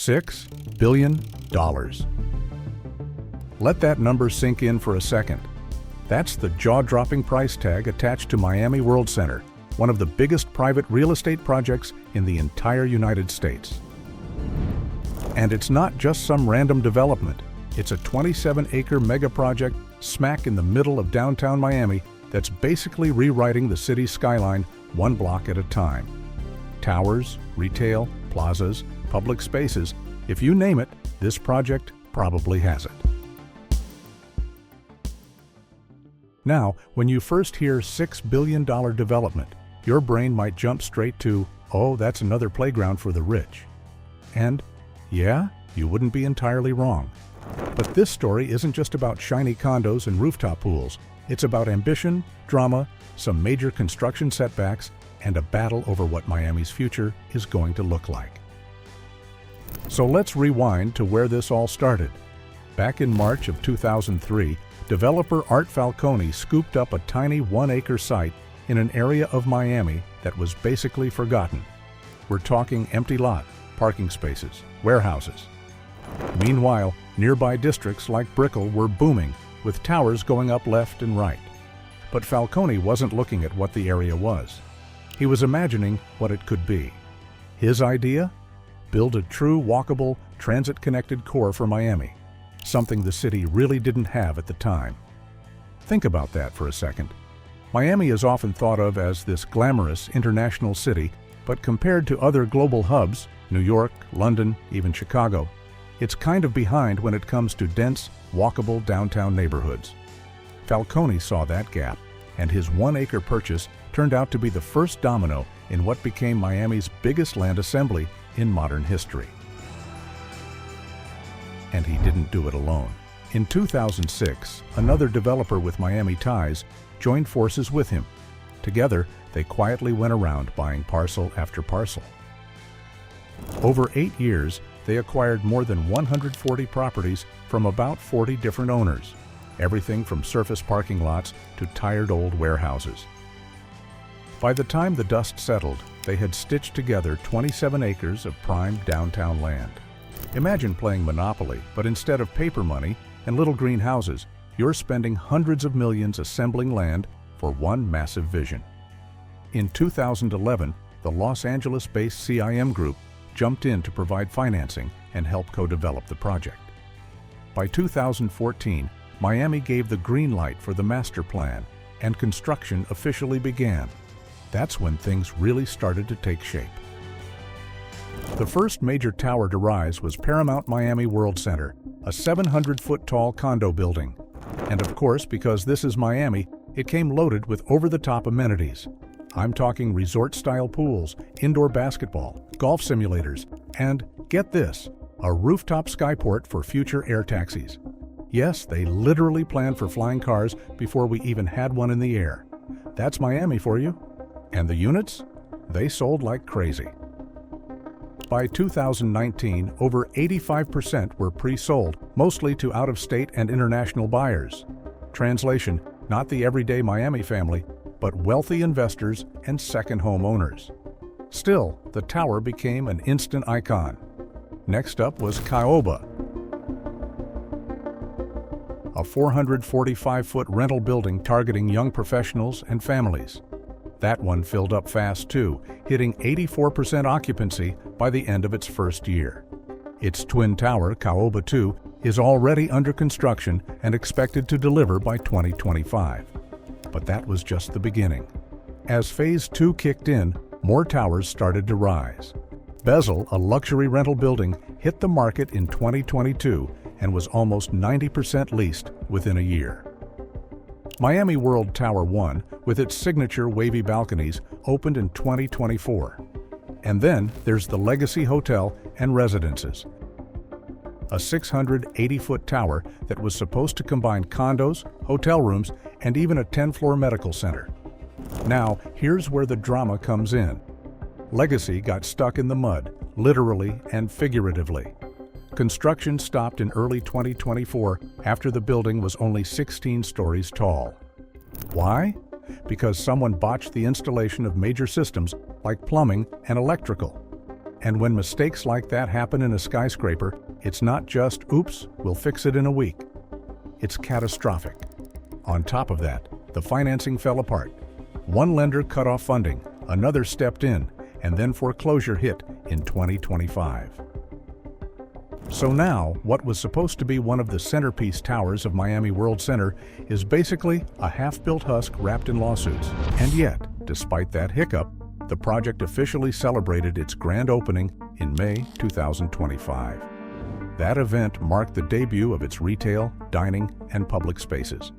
$6 billion. Let that number sink in for a second. That's the jaw-dropping price tag attached to Miami Worldcenter, one of the biggest private real estate projects in the entire United States. And it's not just some random development. It's a 27-acre mega project smack in the middle of downtown Miami that's basically rewriting the city's skyline one block at a time. Towers, retail, plazas, public spaces, if you name it, this project probably has it. Now, when you first hear $6 billion development, your brain might jump straight to, oh, that's another playground for the rich. And, yeah, you wouldn't be entirely wrong. But this story isn't just about shiny condos and rooftop pools. It's about ambition, drama, some major construction setbacks, and a battle over what Miami's future is going to look like. So let's rewind to where this all started. Back in March of 2003, developer Art Falcone scooped up a tiny 1-acre site in an area of Miami that was basically forgotten. We're talking empty lot, parking spaces, warehouses. Meanwhile, nearby districts like Brickell were booming, with towers going up left and right. But Falcone wasn't looking at what the area was. He was imagining what it could be. His idea? Build a true walkable, transit-connected core for Miami, something the city really didn't have at the time. Think about that for a second. Miami is often thought of as this glamorous international city, but compared to other global hubs, New York, London, even Chicago, it's kind of behind when it comes to dense, walkable downtown neighborhoods. Falcone saw that gap, and his 1-acre purchase turned out to be the first domino in what became Miami's biggest land assembly in modern history. And he didn't do it alone. In 2006, another developer with Miami ties joined forces with him. Together, they quietly went around buying parcel after parcel. Over 8 years, they acquired more than 140 properties from about 40 different owners, everything from surface parking lots to tired old warehouses. By the time the dust settled, they had stitched together 27 acres of prime downtown land. Imagine playing Monopoly, but instead of paper money and little green houses, you're spending hundreds of millions assembling land for one massive vision. In 2011, the Los Angeles-based CIM Group jumped in to provide financing and help co-develop the project. By 2014, Miami gave the green light for the master plan, and construction officially began. That's when things really started to take shape. The first major tower to rise was Paramount Miami Worldcenter, a 700-foot-tall condo building. And of course, because this is Miami, it came loaded with over-the-top amenities. I'm talking resort-style pools, indoor basketball, golf simulators, and, get this, a rooftop skyport for future air taxis. Yes, they literally planned for flying cars before we even had one in the air. That's Miami for you. And the units? They sold like crazy. By 2019, over 85% were pre-sold, mostly to out-of-state and international buyers. Translation, not the everyday Miami family, but wealthy investors and second home owners. Still, the tower became an instant icon. Next up was Caoba, a 445-foot rental building targeting young professionals and families. That one filled up fast too, hitting 84% occupancy by the end of its first year. Its twin tower, Caoba 2, is already under construction and expected to deliver by 2025. But that was just the beginning. As Phase 2 kicked in, more towers started to rise. Bezel, a luxury rental building, hit the market in 2022 and was almost 90% leased within a year. Miami World Tower 1, with its signature wavy balconies, opened in 2024. And then there's the Legacy Hotel and Residences, a 680-foot tower that was supposed to combine condos, hotel rooms, and even a 10-floor medical center. Now, here's where the drama comes in. Legacy got stuck in the mud, literally and figuratively. Construction stopped in early 2024 after the building was only 16 stories tall. Why? Because someone botched the installation of major systems like plumbing and electrical. And when mistakes like that happen in a skyscraper, it's not just, oops, we'll fix it in a week. It's catastrophic. On top of that, the financing fell apart. One lender cut off funding, another stepped in, and then foreclosure hit in 2025. So now, what was supposed to be one of the centerpiece towers of Miami Worldcenter is basically a half-built husk wrapped in lawsuits. And yet, despite that hiccup, the project officially celebrated its grand opening in May 2025. That event marked the debut of its retail, dining, and public spaces.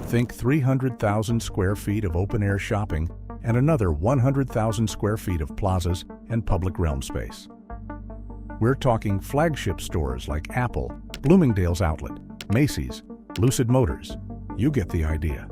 Think 300,000 square feet of open-air shopping and another 100,000 square feet of plazas and public realm space. We're talking flagship stores like Apple, Bloomingdale's Outlet, Macy's, Lucid Motors. You get the idea.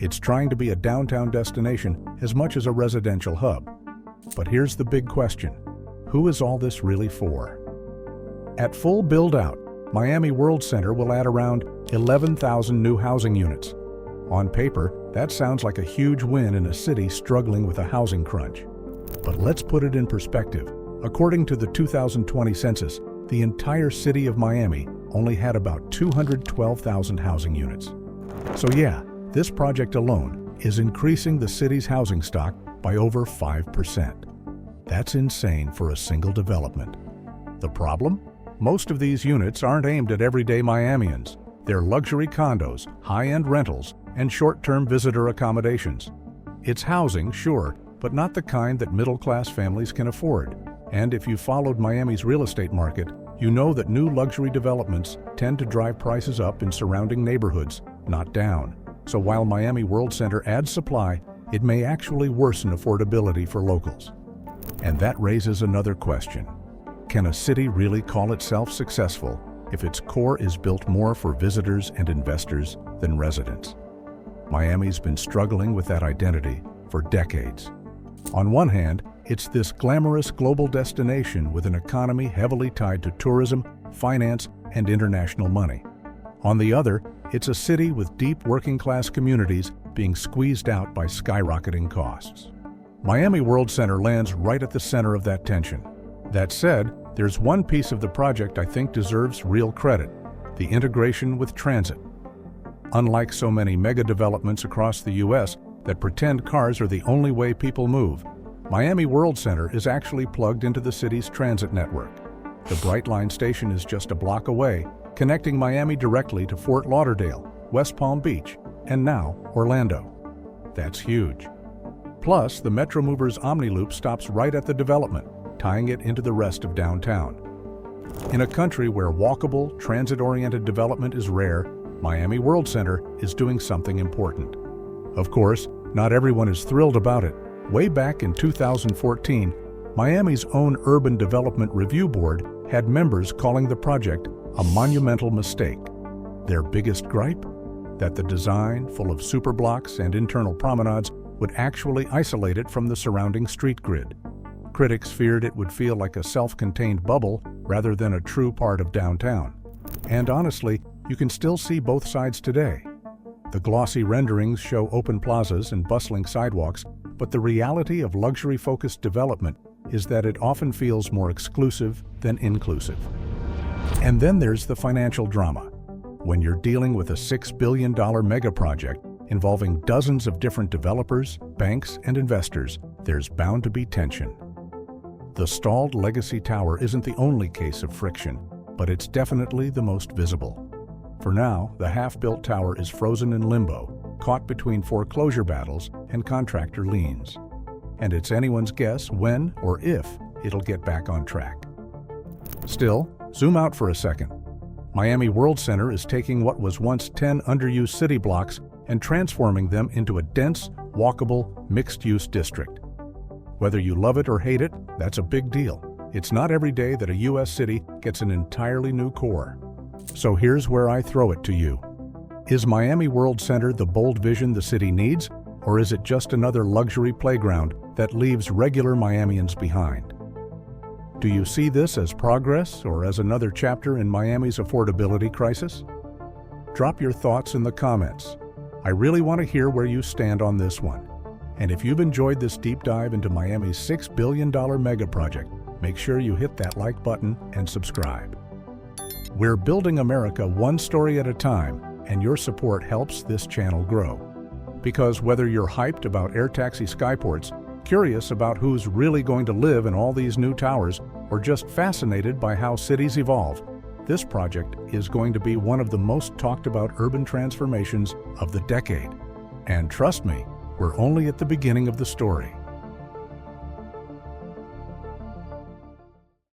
It's trying to be a downtown destination as much as a residential hub. But here's the big question. Who is all this really for? At full build-out, Miami Worldcenter will add around 11,000 new housing units. On paper, that sounds like a huge win in a city struggling with a housing crunch. But let's put it in perspective. According to the 2020 census, the entire city of Miami only had about 212,000 housing units. So yeah, this project alone is increasing the city's housing stock by over 5%. That's insane for a single development. The problem? Most of these units aren't aimed at everyday Miamians. They're luxury condos, high-end rentals, and short-term visitor accommodations. It's housing, sure, but not the kind that middle-class families can afford. And if you followed Miami's real estate market, you know that new luxury developments tend to drive prices up in surrounding neighborhoods, not down. So while Miami Worldcenter adds supply, it may actually worsen affordability for locals. And that raises another question. Can a city really call itself successful if its core is built more for visitors and investors than residents? Miami's been struggling with that identity for decades. On one hand, it's this glamorous global destination with an economy heavily tied to tourism, finance, and international money. On the other, it's a city with deep working-class communities being squeezed out by skyrocketing costs. Miami Worldcenter lands right at the center of that tension. That said, there's one piece of the project I think deserves real credit: the integration with transit. Unlike so many mega developments across the U.S. that pretend cars are the only way people move, Miami Worldcenter is actually plugged into the city's transit network. The Brightline station is just a block away, connecting Miami directly to Fort Lauderdale, West Palm Beach, and now Orlando. That's huge. Plus, the Metromover's OmniLoop stops right at the development, tying it into the rest of downtown. In a country where walkable, transit-oriented development is rare, Miami Worldcenter is doing something important. Of course, not everyone is thrilled about it. Way back in 2014, Miami's own Urban Development Review Board had members calling the project a monumental mistake. Their biggest gripe? That the design, full of superblocks and internal promenades, would actually isolate it from the surrounding street grid. Critics feared it would feel like a self-contained bubble rather than a true part of downtown. And honestly, you can still see both sides today. The glossy renderings show open plazas and bustling sidewalks, but the reality of luxury-focused development is that it often feels more exclusive than inclusive. And then there's the financial drama. When you're dealing with a $6 billion mega project involving dozens of different developers, banks, and investors, there's bound to be tension. The stalled Legacy Tower isn't the only case of friction, but it's definitely the most visible. For now, the half-built tower is frozen in limbo, caught between foreclosure battles and contractor liens. And it's anyone's guess when or if it'll get back on track. Still, zoom out for a second. Miami Worldcenter is taking what was once 10 underused city blocks and transforming them into a dense, walkable, mixed-use district. Whether you love it or hate it, that's a big deal. It's not every day that a U.S. city gets an entirely new core. So here's where I throw it to you. Is Miami Worldcenter the bold vision the city needs, or is it just another luxury playground that leaves regular Miamians behind? Do you see this as progress or as another chapter in Miami's affordability crisis? Drop your thoughts in the comments. I really want to hear where you stand on this one. And if you've enjoyed this deep dive into Miami's $6 billion mega project, make sure you hit that like button and subscribe. We're building America one story at a time, and your support helps this channel grow. Because whether you're hyped about air taxi skyports, curious about who's really going to live in all these new towers, or just fascinated by how cities evolve, this project is going to be one of the most talked about urban transformations of the decade. And trust me, we're only at the beginning of the story.